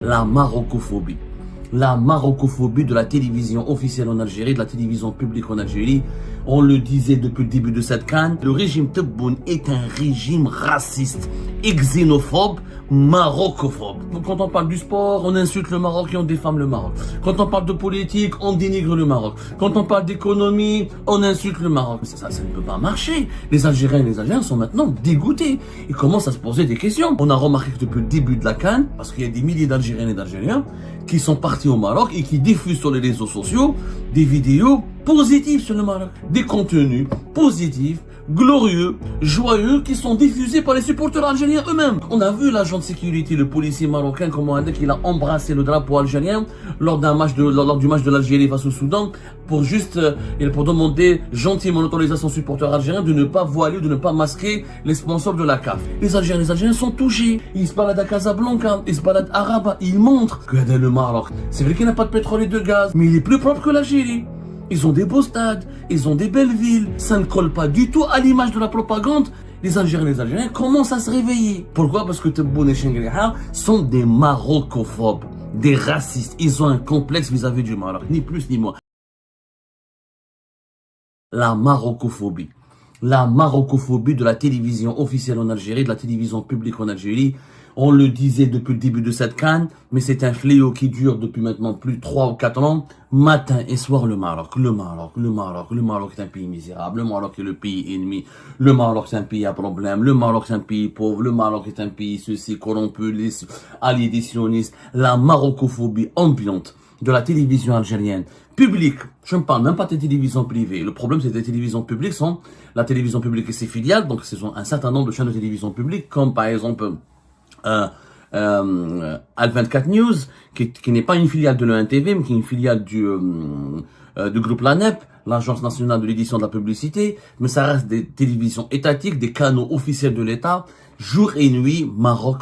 La marocophobie. La marocophobie de la télévision officielle en Algérie, de la télévision publique en Algérie. On le disait depuis le début de cette canne, le régime Tebboune est un régime raciste et xénophobe, marocophobe. Quand on parle du sport, on insulte le Maroc et on défame le Maroc. Quand on parle de politique, on dénigre le Maroc. Quand on parle d'économie, on insulte le Maroc. Ça ne peut pas marcher. Les Algériens et les Algériens sont maintenant dégoûtés. Ils commencent à se poser des questions. On a remarqué que depuis le début de la canne, parce qu'il y a des milliers d'Algériens et d'Algériens qui sont partis au Maroc et qui diffusent sur les réseaux sociaux des vidéos positives sur le Maroc. Des contenus positifs, glorieux, joyeux, qui sont diffusés par les supporters algériens eux-mêmes. On a vu l'agent de sécurité, le policier marocain, comment on dit qu'il a embrassé le drapeau algérien lors du match de l'Algérie face au Soudan pour demander gentiment l'autorisation aux supporters algériens de ne pas voiler, de ne pas masquer les sponsors de la CAF. Les Algériens sont touchés. Ils se baladent à Casablanca, ils se baladent à Rabat, ils montrent que dans le Maroc, c'est vrai qu'il n'y a pas de pétrole et de gaz, mais il est plus propre que l'Algérie. Ils ont des beaux stades, ils ont des belles villes. Ça ne colle pas du tout à l'image de la propagande. Les Algériens et les Algériens commencent à se réveiller. Pourquoi? Parce que Tebboune et Chengriha sont des marocophobes, des racistes. Ils ont un complexe vis-à-vis du Maroc, ni plus ni moins. La marocophobie. La marocophobie de la télévision officielle en Algérie, de la télévision publique en Algérie. On le disait depuis le début de cette canne, mais c'est un fléau qui dure depuis maintenant plus de 3 ou 4 ans. Matin et soir, le Maroc est un pays misérable, le Maroc est le pays ennemi, le Maroc c'est un pays à problème, le Maroc c'est un pays pauvre, le Maroc est un pays ceci, corrompu, les alliés des sionistes. La marocophobie ambiante de la télévision algérienne publique, je ne parle même pas des télévisions privées. Le problème, c'est que les télévisions publiques sont la télévision publique et ses filiales, donc ce sont un certain nombre de chaînes de télévision publiques, comme par exemple Al24 News, qui n'est pas une filiale de l'ENTV, mais qui est une filiale du groupe LANEP, l'Agence nationale de l'édition de la publicité, mais ça reste des télévisions étatiques, des canaux officiels de l'État, jour et nuit, Maroc.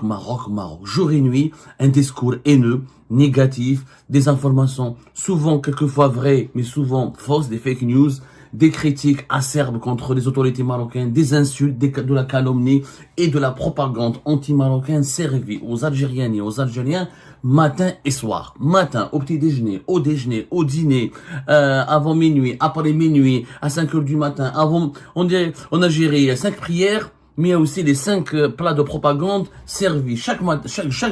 Jour et nuit, un discours haineux, négatif, des informations souvent, quelquefois vraies, mais souvent fausses, des fake news, des critiques acerbes contre les autorités marocaines, des insultes, de la calomnie et de la propagande anti-marocaine servie aux Algériennes et aux Algériens matin et soir. Matin, au petit déjeuner, au dîner, avant minuit, après minuit, à 5 heures du matin, en Algérie, 5 prières, mais il y a aussi les 5 plats de propagande servis chaque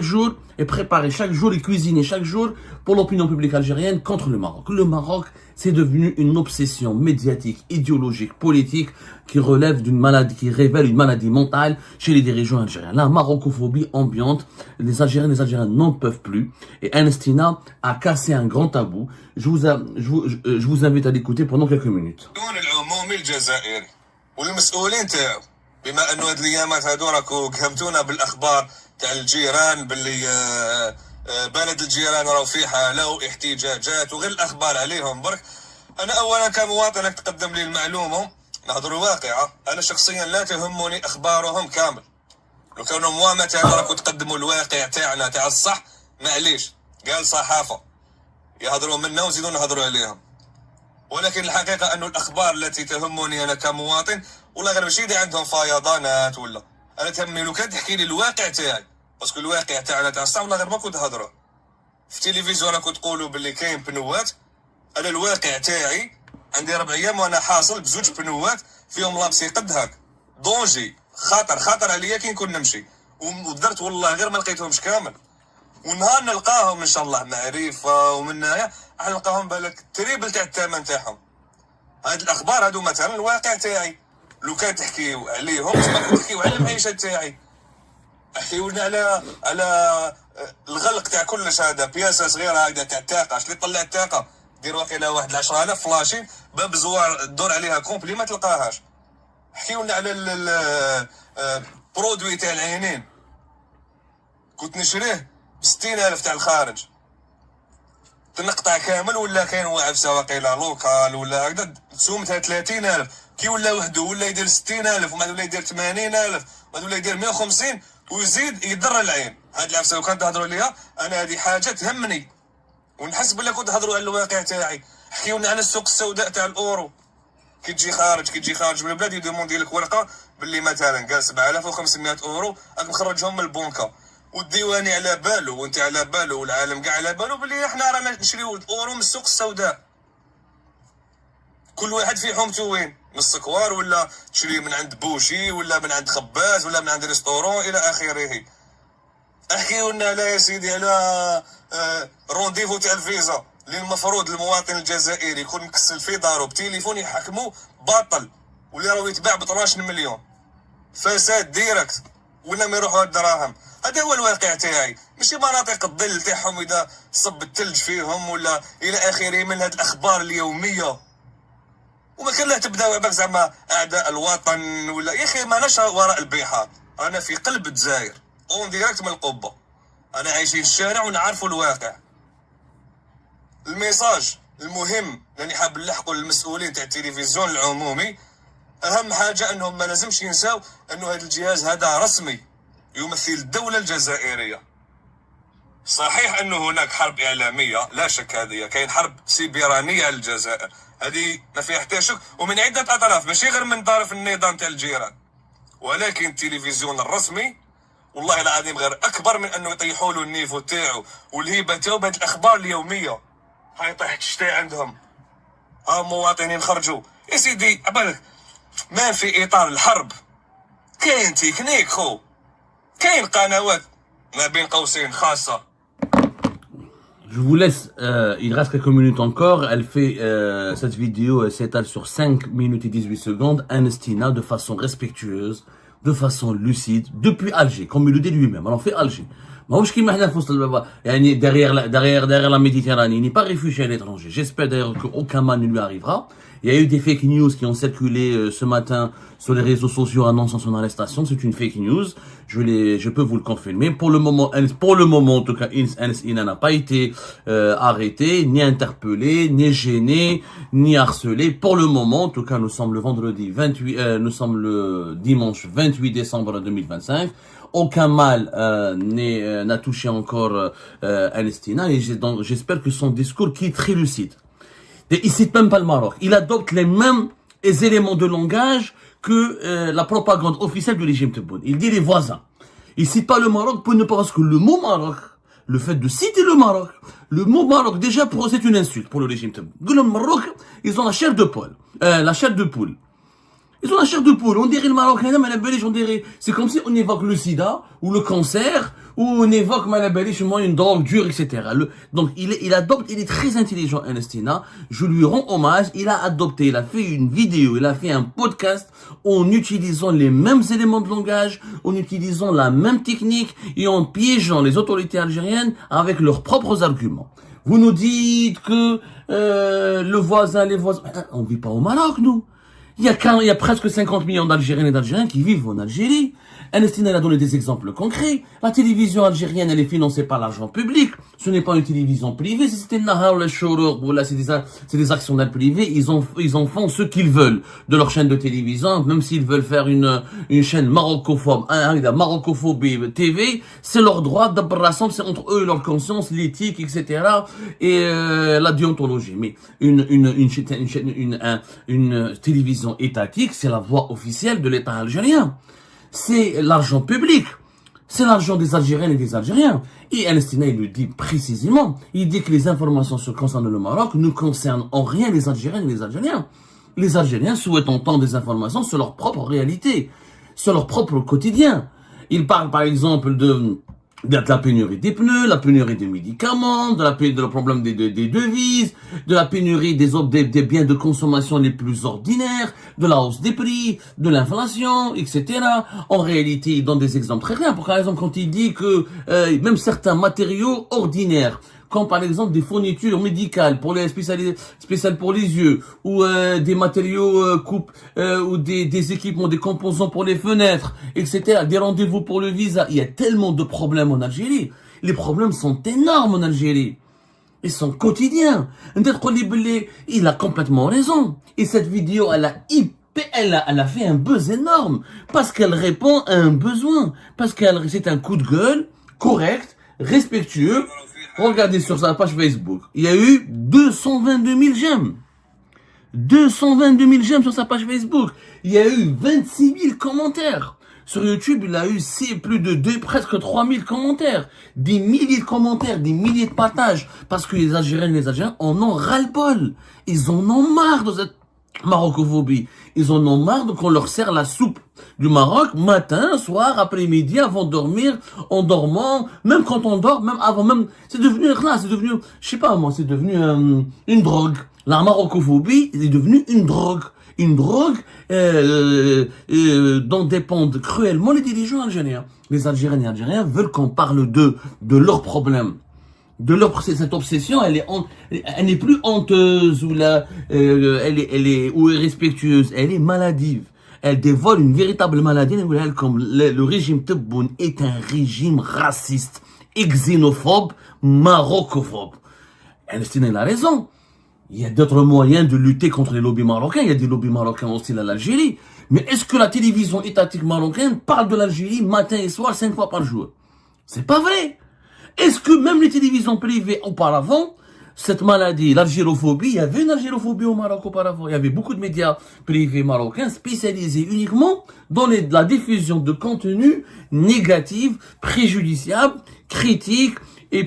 jour et préparés chaque jour et cuisinés chaque jour pour l'opinion publique algérienne contre le Maroc. Le Maroc, c'est devenu une obsession médiatique, idéologique, politique qui révèle une maladie mentale chez les dirigeants algériens. La marocophobie ambiante, les Algériens n'en peuvent plus et Ernestina a cassé un grand tabou. Je vous invite à l'écouter pendant quelques minutes. بما انه هاد الايامات هادو راكو قهمتونا بالاخبار تاع الجيران باللي بلد الجيران راهو في حاله واحتجاجات وغير الاخبار عليهم برك. انا اولا كمواطن راك تقدم لي المعلومه نهضروا واقعه. انا شخصيا لا تهمني اخبارهم كامل. لو كانوا موا مثلا راكو تقدموا الواقع تاعنا تاع الصح معليش قال صحافه يهضروا منا وزيدوا نهضروا عليهم. ولكن الحقيقه انه الاخبار التي تهمني انا كمواطن والله غير ماشي عندهم فيضانات ولا انا تهمني لو كان تحكي لي الواقع تاعي باسكو الواقع تاعنا تاع الصح والله غير ما كنت هضره في التلفزيون راكم تقولوا باللي كاين بنوات. انا الواقع تاعي عندي 4 ايام وانا حاصل بزوج بنوات فيهم لابسي قد هاك دونجي خطر عليا كي نكون نمشي ودرت والله غير ما لقيتهمش كامل. ونهار نلقاهم ان شاء الله معرفه ومن هنايا راح نلقاهم بالك تريبل تاع الثمن تاعهم. هاد الاخبار هادو مثلا الواقع تاعي لو كان تحكيو عليهم تما تحكيو على المعيشه تاعي. احكيو لنا على الغلق تاع كلش هذا بياسه صغيره هكذا تاع الطاقه. اش اللي طلع الطاقه دير واقيلا واحد 10,000 فلاشين باب زوار دور عليها كومبلي ما تلقاهاش. احكيو لنا على البرودوي تاع العينين كنت نشريه ب60,000 تاع الخارج تنقطع كامل ولا كاين واعفسه واقيلا لوكال ولا هكذا تسومتها 30,000 كي ولا وحده ولا يدير 60,000 وما ولا يدير 80,000 وما ولا يدير 150 ويزيد يضر العين. هاد العفسه لو كان تهضروا ليها انا هذه حاجه تهمني ونحس بلا كنت تهضروا على الواقع تاعي. حكيونا على السوق السوداء تاع الاورو كي تجي خارج من البلاد يديموندي لك ورقه باللي مثلا قال 7,500 اورو راك مخرجهم من البنكه والديواني على بالو وانت على بالو والعالم كاع على بالو بلي احنا رانا نشريو الاورو من السوق السوداء. كل واحد في حومته وين؟ من السكوار ولا تشري من عند بوشي ولا من عند خباز ولا من عند ريستورون الى اخره. احكيوا لنا لا يا سيدي على رونديفو تاع الفيزا اللي المفروض المواطن الجزائري يكون مكسل في دارو بتليفون يحكموه باطل واللي راهو يتباع ب 12 مليون. فساد ديريكت ولا ما يروحوا الدراهم. هذا هو الواقع تاعي، ماشي مناطق الظل تاعهم اذا صب الثلج فيهم ولا الى اخره من هذه الاخبار اليوميه. وما كان لا تبدا عباك زعما اعداء الوطن ولا يا اخي ماناش وراء البيحات، انا في قلب الجزائر اون ديريكت من القبه، انا عايشين الشارع ونعرفوا الواقع. الميساج المهم اللي حاب نلحقوا للمسؤولين تاع التلفزيون العمومي، اهم حاجه انهم ما لازمش ينساو انه هذا الجهاز هذا رسمي يمثل الدوله الجزائريه. صحيح انه هناك حرب اعلاميه لا شك، هذه كاين حرب سيبرانيه على الجزائر، هذه ما فيها حتى شك، ومن عده اطراف ماشي غير من طرف النظام تاع الجيران. ولكن التلفزيون الرسمي والله العظيم غير اكبر من انه يطيحوا له النيفو تاعو والهيبه تاعو بهذه الاخبار اليوميه. هاي طيحت الشتاء عندهم، ها مواطنين خرجوا يا سيدي عبالك ما في اطار الحرب. كاين تكنيك خو، كاين قنوات ما بين قوسين خاصه. Je vous laisse, il reste quelques minutes encore. Elle fait cette vidéo, elle s'étale sur 5 minutes et 18 secondes. Anestina de façon respectueuse, de façon lucide, depuis Alger, comme il le dit lui-même. Alors on fait Alger. Derrière la Méditerranée, il n'est pas réfugié à l'étranger. J'espère d'ailleurs qu'aucun mal ne lui arrivera. Il y a eu des fake news qui ont circulé ce matin sur les réseaux sociaux annonçant son arrestation. C'est une fake news. Je peux vous le confirmer. Pour le moment, en tout cas, Anestina n'a pas été arrêté, ni interpellé, ni gêné, ni harcelé. Pour le moment, en tout cas, nous sommes le vendredi 28, nous sommes le dimanche 28 décembre 2025. Aucun mal n'a touché encore Anestina et j'espère que son discours qui est très lucide. Et il cite même pas le Maroc. Il adopte les mêmes éléments de langage que la propagande officielle du régime Tebboune. Il dit les voisins. Il cite pas le Maroc pour ne pas, parce que le mot Maroc, le fait de citer le mot Maroc déjà pour eux c'est une insulte pour le régime Tebboune. Le Maroc, ils ont la chair de poule, Ils ont la chair de poule. On dirait le Maroc, on dirait, c'est comme si on évoque le sida ou le cancer ou on évoque une drogue dure, etc. Donc il adopte, il est très intelligent, Anestina. Je lui rends hommage. Il a adopté, il a fait une vidéo, il a fait un podcast en utilisant les mêmes éléments de langage, en utilisant la même technique et en piégeant les autorités algériennes avec leurs propres arguments. Vous nous dites que les voisins, on vit pas au Maroc, nous. Il y a presque 50 millions d'Algériennes et d'Algériens qui vivent en Algérie. Anestina a donné des exemples concrets. La télévision algérienne, elle est financée par l'argent public. Ce n'est pas une télévision privée. Si c'était Nahar ou le Shourouk, ou là, c'est des actionnaires privés. Ils en font ce qu'ils veulent de leur chaîne de télévision. Même s'ils veulent faire une chaîne marocophobe, Marocophobie TV, c'est leur droit d'aberration. C'est entre eux leur conscience, l'éthique, etc. Et, la déontologie. Mais une télévision étatique, c'est la voix officielle de l'État algérien. C'est l'argent public. C'est l'argent des Algériennes et des Algériens. Et Anestina, il le dit précisément. Il dit que les informations concernant le Maroc ne concernent en rien les Algériennes et les Algériens. Les Algériens souhaitent entendre des informations sur leur propre réalité, sur leur propre quotidien. Il parle par exemple de la pénurie des pneus, la pénurie des médicaments, de le problème des devises, de la pénurie des biens de consommation les plus ordinaires, de la hausse des prix, de l'inflation, etc. En réalité, il donne des exemples très clairs. Par exemple, quand il dit que même certains matériaux ordinaires, comme par exemple des fournitures médicales pour les spéciales pour les yeux, ou des matériaux ou des équipements, des composants pour les fenêtres, etc., des rendez-vous pour le visa. Il y a tellement de problèmes en Algérie. Les problèmes sont énormes en Algérie. Ils sont quotidiens. Il a complètement raison. Et cette vidéo, elle a fait un buzz énorme parce qu'elle répond à un besoin, parce que c'est un coup de gueule correct, respectueux. Regardez sur sa page Facebook. Il y a eu 222 000 j'aime. 222 000 j'aime sur sa page Facebook. Il y a eu 26 000 commentaires. Sur YouTube, il a eu plus de presque 3000 commentaires. Des milliers de commentaires, des milliers de partages. Parce que les Algériens et les Algériens en ont ras-le-bol. Ils en ont marre de cette marocophobie. Ils en ont marre qu'on leur sert la soupe du Maroc, matin, soir, après-midi, avant de dormir, en dormant, même quand on dort, même avant, même, c'est devenu, je sais pas moi, c'est devenu une drogue. La marocophobie est devenue une drogue. Une drogue dont dépendent cruellement les dirigeants algériens. Les Algériens et les Algériens veulent qu'on parle de leurs problèmes. Cette obsession, elle n'est plus honteuse ou elle est ou irrespectueuse, elle est maladive. Elle dévoile une véritable maladie, comme le régime Tebboune est un régime raciste, xénophobe, marocophobe. Ernestine a raison. Il y a d'autres moyens de lutter contre les lobbies marocains. Il y a des lobbies marocains hostiles à l'Algérie. Mais est-ce que la télévision étatique marocaine parle de l'Algérie matin et soir 5 fois par jour? C'est pas vrai. Est-ce que même les télévisions privées auparavant, cette maladie, l'algérophobie, il y avait une algérophobie au Maroc auparavant. Il y avait beaucoup de médias privés marocains spécialisés uniquement dans la diffusion de contenus négatifs, préjudiciables, critiques et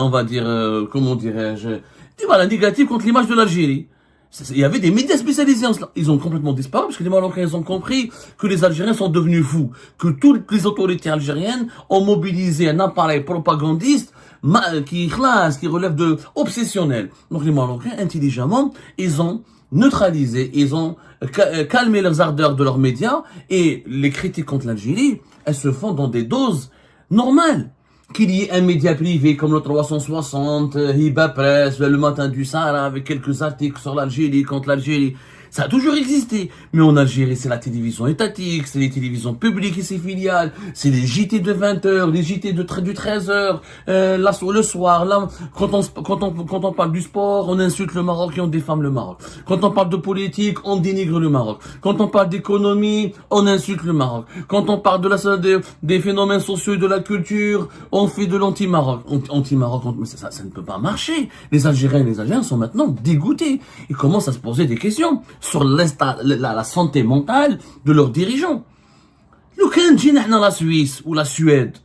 on va dire, comment dirais-je, voilà, négatifs contre l'image de l'Algérie. Il y avait des médias spécialisés en cela. Ils ont complètement disparu parce que les Marocains ils ont compris que les Algériens sont devenus fous, que toutes les autorités algériennes ont mobilisé un appareil propagandiste qui relève de obsessionnel. Donc les Marocains, intelligemment, ils ont neutralisé, ils ont calmé leurs ardeurs de leurs médias et les critiques contre l'Algérie, elles se font dans des doses normales. Qu'il y ait un média privé comme le 360, Hiba Press, le Matin du Sahara, avec quelques articles sur l'Algérie, contre l'Algérie, ça a toujours existé. Mais en Algérie, c'est la télévision étatique, c'est les télévisions publiques et ses filiales, c'est les JT de 20h, les JT du 13h, le soir, là, quand on parle du sport, on insulte le Maroc et on défame le Maroc. Quand on parle de politique, on dénigre le Maroc. Quand on parle d'économie, on insulte le Maroc. Quand on parle des phénomènes sociaux et de la culture, on fait de l'anti-Maroc. Anti-Maroc, mais ça ne peut pas marcher. Les Algériens et les Algériens sont maintenant dégoûtés. Ils commencent à se poser des questions sur la santé mentale de leurs dirigeants. Nous, quand la Suisse ou la Suède,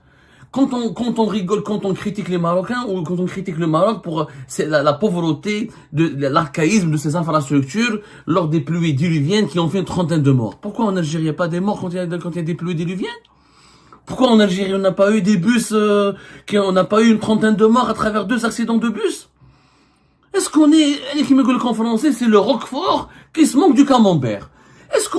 quand on rigole, quand on critique les Marocains ou quand on critique le Maroc pour la pauvreté, l'archaïsme de ces infrastructures lors des pluies diluviennes qui ont fait une trentaine de morts. Pourquoi en Algérie il n'y a pas des morts quand il y a des pluies diluviennes? Pourquoi en Algérie on n'a pas eu des bus, on n'a pas eu une trentaine de morts à travers 2 accidents de bus? Est-ce qu'on est, qui me gueule en français, c'est le Roquefort qui se manque du camembert? Est-ce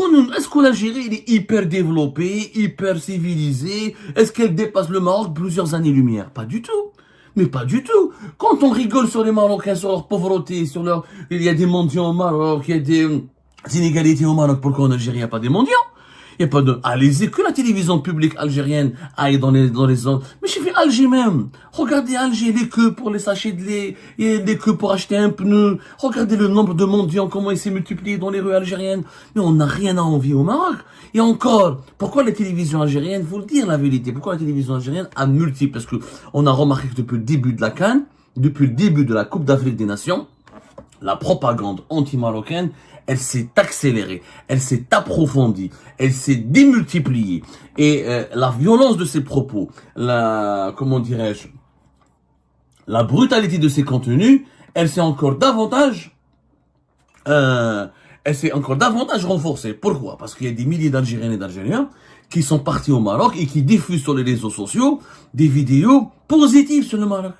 qu'en Algérie, il est hyper développé, hyper civilisé? Est-ce qu'elle dépasse le Maroc plusieurs années-lumière? Pas du tout. Mais pas du tout. Quand on rigole sur les Marocains, sur leur pauvreté, il y a des mendiants au Maroc, il y a des inégalités au Maroc, pourquoi en Algérie il n'y a pas des mendiants? Il n'y a pas de... Allez-y, que la télévision publique algérienne aille dans les zones. Mais j'ai fait Alger même. Regardez Alger, les queues pour les sachets de lait, et les queues pour acheter un pneu. Regardez le nombre de mendiants, comment il s'est multiplié dans les rues algériennes. Mais on n'a rien à envier au Maroc. Et encore, pourquoi la télévision algérienne, faut le dire la vérité, pourquoi la télévision algérienne a multiplié? Parce que on a remarqué que depuis le début de la CAN, depuis le début de la Coupe d'Afrique des Nations, la propagande anti-marocaine, elle s'est accélérée, elle s'est approfondie, elle s'est démultipliée. Et la violence de ses propos, comment dirais-je, la brutalité de ses contenus, elle s'est encore davantage renforcée. Pourquoi? Parce qu'il y a des milliers d'Algériennes et d'Algériens qui sont partis au Maroc et qui diffusent sur les réseaux sociaux des vidéos positives sur le Maroc.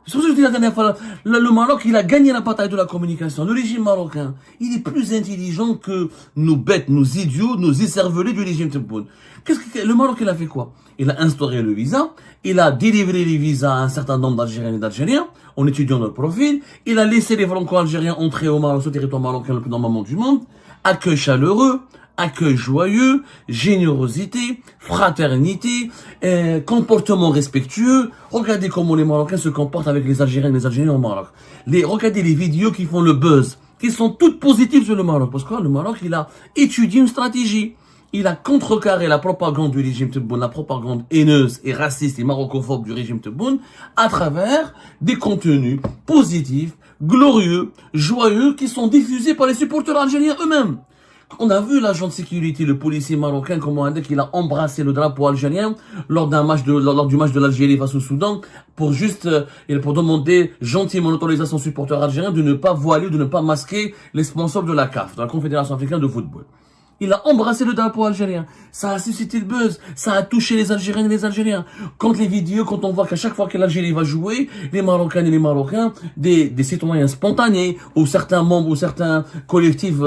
C'est pour ça que je dis la dernière fois, le Maroc, il a gagné la bataille de la communication. Le régime marocain, il est plus intelligent que nos bêtes, nos idiots, nos écervelés du régime Tebboune. Le Maroc, il a fait quoi? Il a instauré le visa, il a délivré les visas à un certain nombre d'Algériens et d'Algériens, en étudiant leur profil, il a laissé les Franco-Algériens entrer au Maroc, sur le territoire marocain le plus normalement du monde, accueil chaleureux, accueil joyeux, générosité, fraternité, comportement respectueux. Regardez comment les Marocains se comportent avec les Algériens et les Algériens au Maroc. Regardez les vidéos qui font le buzz, qui sont toutes positives sur le Maroc. Parce que le Maroc, il a étudié une stratégie. Il a contrecarré la propagande du régime Tebboune, la propagande haineuse et raciste et marocophobe du régime Tebboune, à travers des contenus positifs, glorieux, joyeux, qui sont diffusés par les supporters algériens eux-mêmes. On a vu l'agent de sécurité, le policier marocain, comment il a embrassé le drapeau algérien lors du match de l'Algérie face au Soudan pour pour demander gentiment l'autorisation aux supporters algériens de ne pas voiler, de ne pas masquer les sponsors de la CAF, de la Confédération africaine de football. Il a embrassé le drapeau algérien. Ça a suscité le buzz. Ça a touché les Algériennes et les Algériens. Quand on voit qu'à chaque fois que l'Algérie va jouer, les Marocaines et les Marocains, des citoyens spontanés, ou certains membres, ou certains collectifs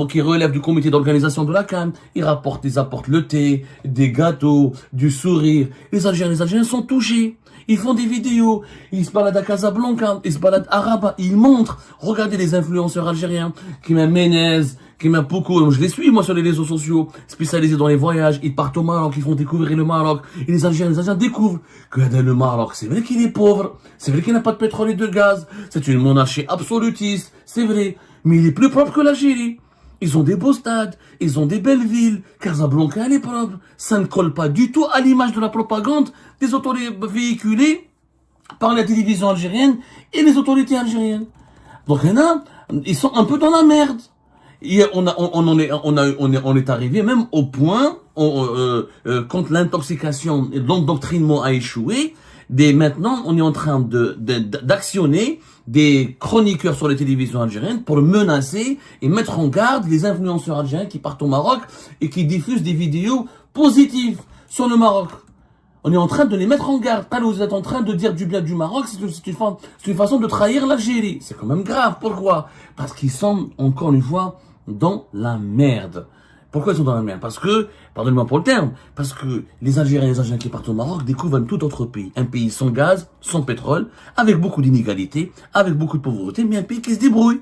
qui relèvent du comité d'organisation de la CAN, ils apportent le thé, des gâteaux, du sourire. Les Algériens et les Algériens sont touchés. Ils font des vidéos, ils se baladent à Casablanca, ils se baladent à Rabat, ils montrent. Regardez les influenceurs algériens, qui m'aiment Ménez, qui m'aiment beaucoup. Je les suis, moi, sur les réseaux sociaux, spécialisés dans les voyages. Ils partent au Maroc, ils font découvrir le Maroc. Et les Algériens découvrent que le Maroc, c'est vrai qu'il est pauvre, c'est vrai qu'il n'a pas de pétrole et de gaz, c'est une monarchie absolutiste, c'est vrai, mais il est plus propre que l'Algérie. Ils ont des beaux stades, ils ont des belles villes. Casablanca, elle est propre. Ça ne colle pas du tout à l'image de la propagande des autorités véhiculées par la télévision algérienne et les autorités algériennes. Donc, ils sont un peu dans la merde. Et on est arrivé même au point, quand l'intoxication et l'endoctrinement a échoué, maintenant, on est en train d'actionner des chroniqueurs sur les télévisions algériennes pour menacer et mettre en garde les influenceurs algériens qui partent au Maroc et qui diffusent des vidéos positives sur le Maroc. On est en train de les mettre en garde. Quand vous êtes en train de dire du bien du Maroc, c'est une façon de trahir l'Algérie. C'est quand même grave. Pourquoi? Parce qu'ils sont, encore une fois, dans la merde. Pourquoi ils sont dans la merde? Parce que, pardonnez-moi pour le terme, parce que les Algériens et les Algériens qui partent au Maroc découvrent un tout autre pays. Un pays sans gaz, sans pétrole, avec beaucoup d'inégalités, avec beaucoup de pauvreté, mais un pays qui se débrouille.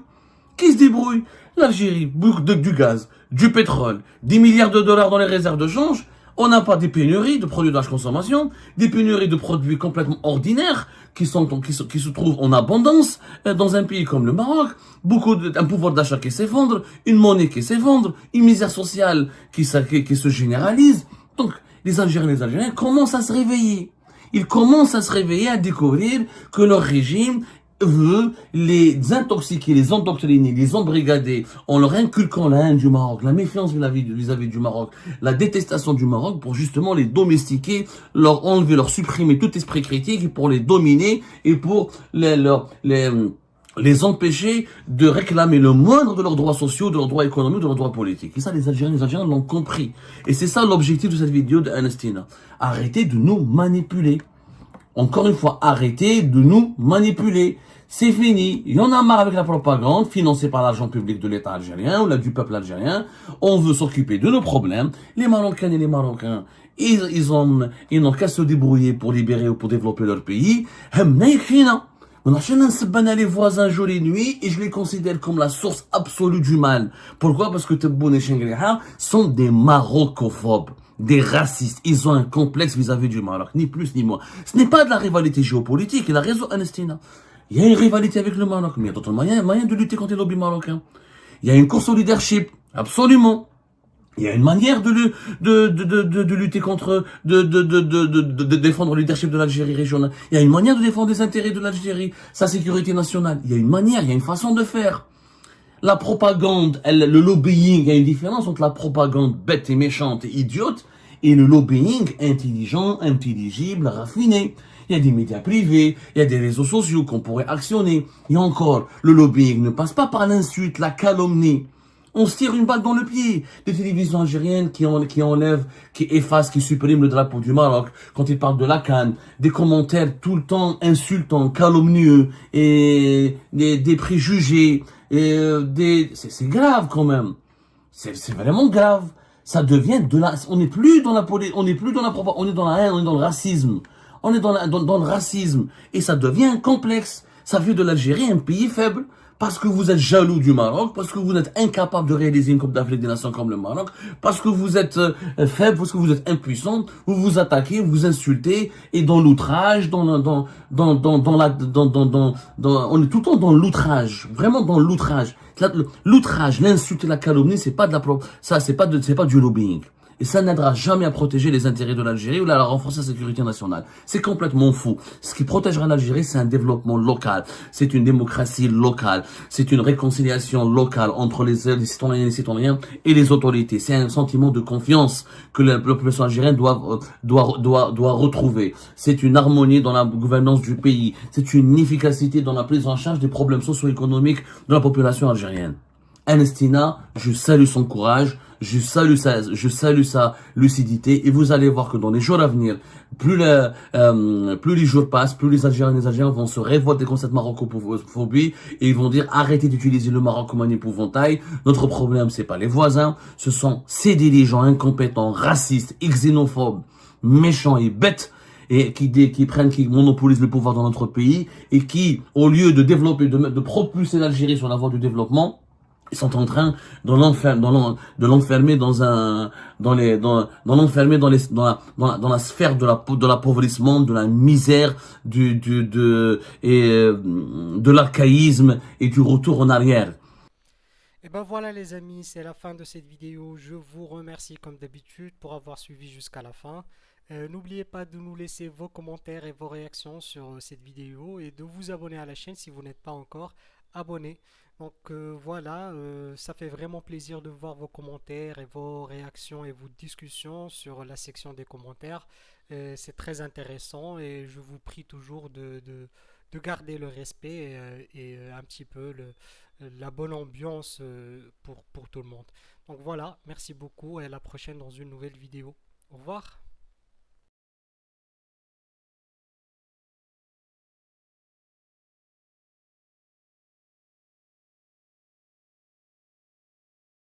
L'Algérie, beaucoup du gaz, du pétrole, 10 milliards de dollars dans les réserves de change. On n'a pas des pénuries de produits de large consommation, des pénuries de produits complètement ordinaires qui se trouvent en abondance dans un pays comme le Maroc. Un pouvoir d'achat qui s'effondre, une monnaie qui s'effondre, une misère sociale qui se généralise. Donc, les Algériens et les Algériens commencent à se réveiller. Ils commencent à se réveiller, à découvrir que leur régime veut les intoxiquer, les endoctriner, les embrigader, en leur inculquant la haine du Maroc, la méfiance vis-à-vis du Maroc, la détestation du Maroc pour justement les domestiquer, leur enlever, leur supprimer tout esprit critique pour les dominer et pour les empêcher de réclamer le moindre de leurs droits sociaux, de leurs droits économiques, de leurs droits politiques. Et ça, les Algériens l'ont compris. Et c'est ça l'objectif de cette vidéo de Anastina. Arrêtez de nous manipuler. Encore une fois, arrêtez de nous manipuler. C'est fini. Il y en a marre avec la propagande financée par l'argent public de l'État algérien ou du peuple algérien. On veut s'occuper de nos problèmes. Les Marocains et les Marocains, ils n'ont qu'à se débrouiller pour libérer ou pour développer leur pays. On a les voisins jour et nuit et je les considère comme la source absolue du mal. Pourquoi? Parce que Tebboune et Chengriha sont des marocophobes, des racistes. Ils ont un complexe vis-à-vis du Maroc, ni plus ni moins. Ce n'est pas de la rivalité géopolitique, il a raison Anastina. Il y a une rivalité avec le Maroc, mais il y a d'autres moyens de lutter contre les lobbies marocains. Il y a une course au leadership, absolument. Il y a une manière de lutter contre, de défendre le leadership de l'Algérie régionale. Il y a une manière de défendre les intérêts de l'Algérie, sa sécurité nationale. Il y a une manière, il y a une façon de faire. La propagande, le lobbying, il y a une différence entre la propagande bête et méchante et idiote et le lobbying intelligent, intelligible, raffiné. Il y a des médias privés, il y a des réseaux sociaux qu'on pourrait actionner. Et encore, le lobbying ne passe pas par l'insulte, la calomnie. On se tire une balle dans le pied. Des télévisions algériennes qui enlèvent, qui effacent, qui suppriment le drapeau du Maroc quand ils parlent de la CAN. Des commentaires tout le temps insultants, calomnieux et des préjugés. C'est grave quand même. C'est vraiment grave. Ça devient on n'est plus dans la propagande, on est dans la haine, on est dans le racisme. On est dans le racisme. Et ça devient complexe. Ça fait de l'Algérie un pays faible. Parce que vous êtes jaloux du Maroc, parce que vous êtes incapable de réaliser une Coupe d'Afrique des Nations comme le Maroc, parce que vous êtes faible, parce que vous êtes impuissant, vous vous attaquez, vous insultez, et dans l'outrage, on est tout le temps dans l'outrage, vraiment dans l'outrage. L'outrage, l'insulte et la calomnie, c'est pas du lobbying. Et ça n'aidera jamais à protéger les intérêts de l'Algérie ou à renforcer la sécurité nationale. C'est complètement fou. Ce qui protégera l'Algérie, c'est un développement local. C'est une démocratie locale. C'est une réconciliation locale entre les citoyens et les citoyens et les autorités. C'est un sentiment de confiance que la population algérienne doit retrouver. C'est une harmonie dans la gouvernance du pays. C'est une efficacité dans la prise en charge des problèmes socio-économiques de la population algérienne. Ernestina, je salue son courage, je salue sa lucidité, et vous allez voir que dans les jours à venir, plus les jours passent, plus les Algériens vont se révolter contre cette marocophobie et ils vont dire arrêtez d'utiliser le Maroc comme un épouvantail. Notre problème, c'est pas les voisins, ce sont ces dirigeants incompétents, racistes, xénophobes, méchants et bêtes, et qui monopolisent le pouvoir dans notre pays et qui, au lieu de développer, de propulser l'Algérie sur la voie du développement, ils sont en train de l'enfermer dans la sphère de l'appauvrissement, de la misère, de l'archaïsme et du retour en arrière. Et ben voilà les amis, c'est la fin de cette vidéo. Je vous remercie comme d'habitude pour avoir suivi jusqu'à la fin. N'oubliez pas de nous laisser vos commentaires et vos réactions sur cette vidéo et de vous abonner à la chaîne si vous n'êtes pas encore abonné. Donc voilà, ça fait vraiment plaisir de voir vos commentaires et vos réactions et vos discussions sur la section des commentaires. C'est très intéressant et je vous prie toujours de garder le respect et un petit peu la bonne ambiance pour tout le monde. Donc voilà, merci beaucoup et à la prochaine dans une nouvelle vidéo. Au revoir.